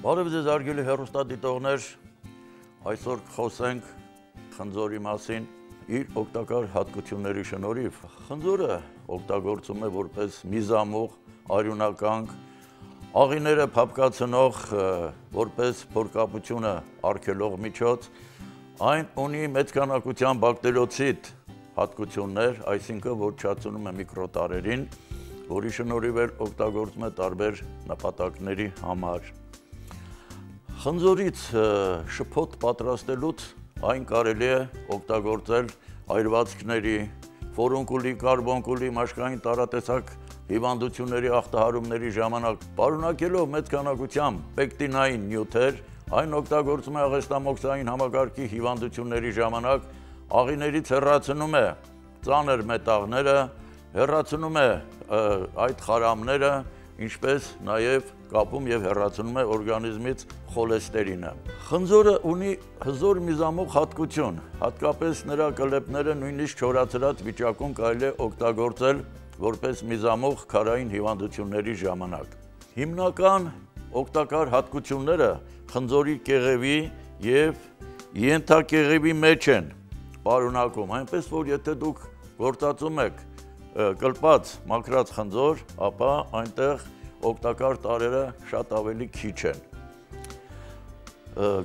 Բարև ձեզ արգելի հեռուստադիտողներ, այսօր խոսենք խնձորի մասին իր օգտակար հատկությունների շնորհիվ։ Խնձորը օգտագործում է որպես միզամուղ, արյունականք, աղիները փափկացնող, որպես փորկապությունը արգելող միջոց, այն ունի մեծ քանակությամբ բակտերիոցիդ հատկություններ, այսինքն որ չացնում է միկրոտարերին, որի շնորհիվ էլ օգտագործում է տարբեր նպատակների համար։ Խնձորից շփոթ պատրաստելուց այն կարելի է օգտագործել այրվածքների, ֆորունկուլի, կարբոնկուլի, մաշկային տարատեսակ հիվանդությունների ախտահարումների ժամանակ, պարունակելով մեծ քանակությամբ պեկտինային նյութեր, այն օգտագործում է աղեստամոքսային համակարգի հիվանդությունների ժամանակ, աղիներից հեռացնում է ծանր մետաղները, հեռացնում է այդ խարամները, ինչպես նաև կապում եւ հեռացնում է օրգանիզմից խոլեստերինը։ Խնձորը ունի հզոր միզամուղ հատկություն, հատկապես նրա կլեպները նույնիսկ չորացրած վիճակում կարելի է օգտագործել որպես միզամուղ քարային հիվանդությունների ժամանակ։ Հիմնական օգտակար հատկությունները խնձորի կեղևի եւ ենթակեղևի մեջ են պարունակում, այնպես որ եթե դուք գործածում եք կլպած մաքրած խնձոր, ապա այնտեղ օգտակար տարրերը շատ ավելի քիչ են։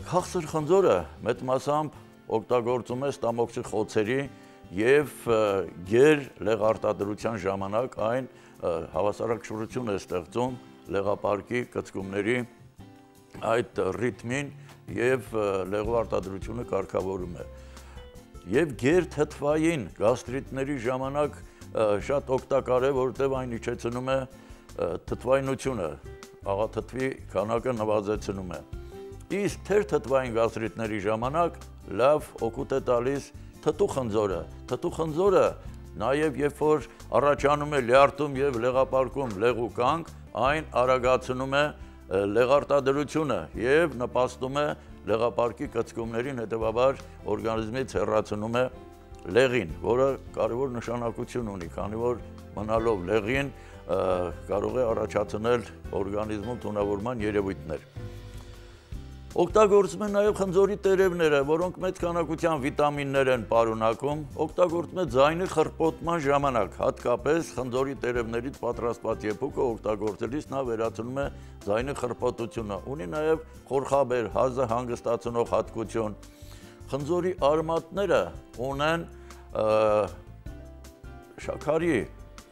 Քաղցր խնձորը մեծ մասամբ օգտագործում է ստամոքսի խոցերի եւ գեր լեղարտադրության ժամանակ այն հավասարակշռություն է ստեղծում լեղապարկի կծկումների այդ ռիթմին եւ լեղու արտադրությունը կարգավորում է։ Եվ գեր թթվային գաստրիտների ժամանակ շատ օգտակար է, որովհետև այն իջեցնում է թթվայնությունը, աղաթթվի քանակը նվազեցնում է։ Իսկ թերթթվային գաստրիտների ժամանակ լավ օգուտ է տալիս թթու խնձորը։ Թթու խնձորը նաև երբ որ առաջանում է լյարդում եւ լեղապարկում լեղու կանգ, այն արագացնում է լեղարտադրությունը եւ նպաստում է լեղապարկի կծկումներին, հետեւաբար օրգանիզմից հեռացնում է լեղին, որը կարևոր նշանակություն ունի, քանի որ մնալով լեղին կարող է առաջացնել օրգանիզմում թունավորման երևույթներ։ Օգտագործում են նաև խնձորի տերևները, որոնք մեծ քանակությամբ վիտամիններ են պարունակում, օգտագործում է ձայնի խրպոտման ժամանակ, հատկապես խնձորի տերևներից պատրաստված եփուկը օգտագործելիս նա վերացնում է ձայնի խրպոտությունը, ունի նաև խորխաբեր, հազը հանգստացնող հատկություն։ Խնձորի արմատները ունեն շաքարի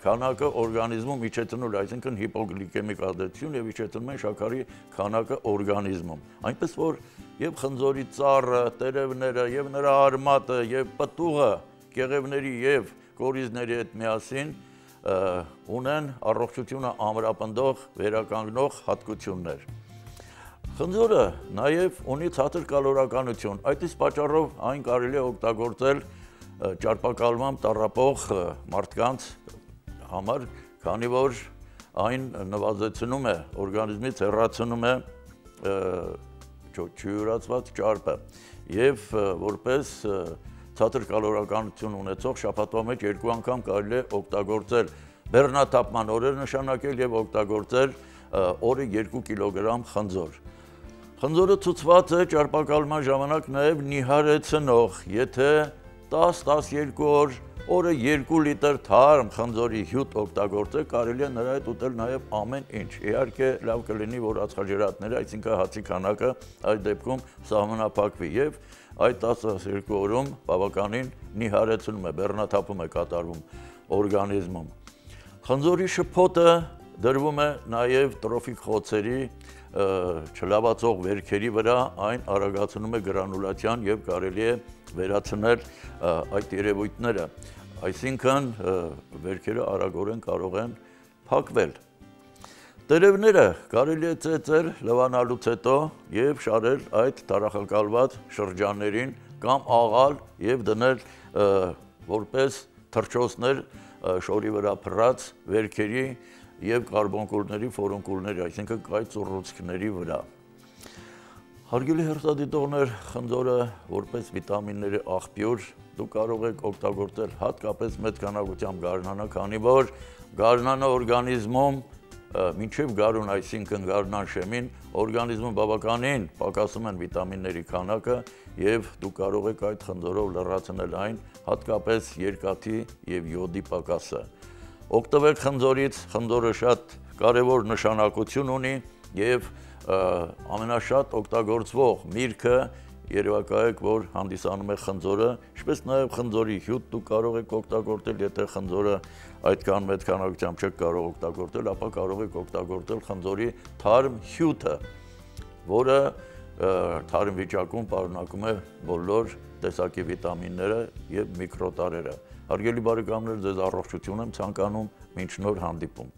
քանակը օրգանիզմում իջեցնող, այսինքն հիպոգլիկեմիկ ազդեցություն եւ իջեցնում են շաքարի քանակը օրգանիզմում։ Այնպես որ եւ խնձորի ծառը, տերևները եւ նրա արմատը եւ պտուղը կեղևների եւ կորիզների հետ միասին ունեն առողջությունը ամրապնդող, վերականգնող հատկություններ։ Խնձորը նաև ունի ցածր կալորականություն, այդ իսկ պատճառով այն կարելի է օգտագործել ճարպակալմամբ տառապող մարդկանց համար, քանի որ այն նվազեցնում է օրգանիզմից հեռացնում է չյուրացված ճարպը եւ որպես ցածր կալորականություն ունեցող շաբաթվա մեջ 2 անգամ կարելի է օգտագործել բեռնաթափման օրեր նշանակել եւ օգտագործել օրը 2 կիլոգրամ խնձոր։ Խնձորը ցուցված է ճարպակալման ժամանակ նաև նիհարեցնող, եթե 10-12 օր, օրը 2 լիտր թարմ խնձորի հյութ օգտագործեք, կարելի է նրա հետ ուտել նաև ամեն ինչ։ Իհարկե լավ կլինի, որ ածխաջրատները, այսինքն հացի քանակը այդ դեպքում սահմանափակվի եւ այդ 10-12 օրում բավականին նիհարեցնում է, բեռնաթափում է կատարվում օրգանիզմում։ Խնձորի շփոթը դրվում է նաև տրոֆիկ խոցերի չլավացող վերքերի վրա, այն արագացնում է գրանուլացիան եւ կարելի է վերացնել այդ երևույթները, այսինքն վերքերը արագորեն կարող են փակվել։ Տերևները կարելի է ծեծել լվանալուց հետո եւ շարել այդ տարախակալված շրջաններին կամ աղալ եւ դնել որպես թռչոցներ շորի վրա փռած վերքերի եւ կարբոնկուլների, ֆորունկուլների, այսինքն կայծ ուռուցքների վրա։ Հարգելի հեռուստադիտողներ, խնձորը որպես վիտամինների աղբյուր դուք կարող եք օգտագործել հատկապես մեծ քանակությամբ գարնանը, քանի որ գարնանը օրգանիզմում մինչև գարուն, այսինքն գարնան շեմին, օրգանիզմում բավականին պակասում են վիտամինների քանակը եւ դուք կարող եք այդ խնձորով լրացնել այն, հատկապես երկաթի եւ յոդի պակասը։ Օգտվեք խնձորից, խնձորը շատ կարևոր նշանակություն ունի եւ ամենաշատ օգտագործվող միրգը երևակայեք, որ հանդիսանում է խնձորը, ինչպես նաև խնձորի հյութ դուք կարող եք օգտագործել, եթե խնձորը այդքան մեծ քանակությամբ չեք կարող օգտագործել, ապա կարող եք օգտագործել խնձորի թարմ հյութը, որը թարմ վիճակում պարունակում է բոլոր տեսակի վիտամինները եւ միկրոտարրերը։ Հարգելի բարեկամներ, ձեզ առողջություն եմ ցանկանում, մինչ նոր հանդիպում։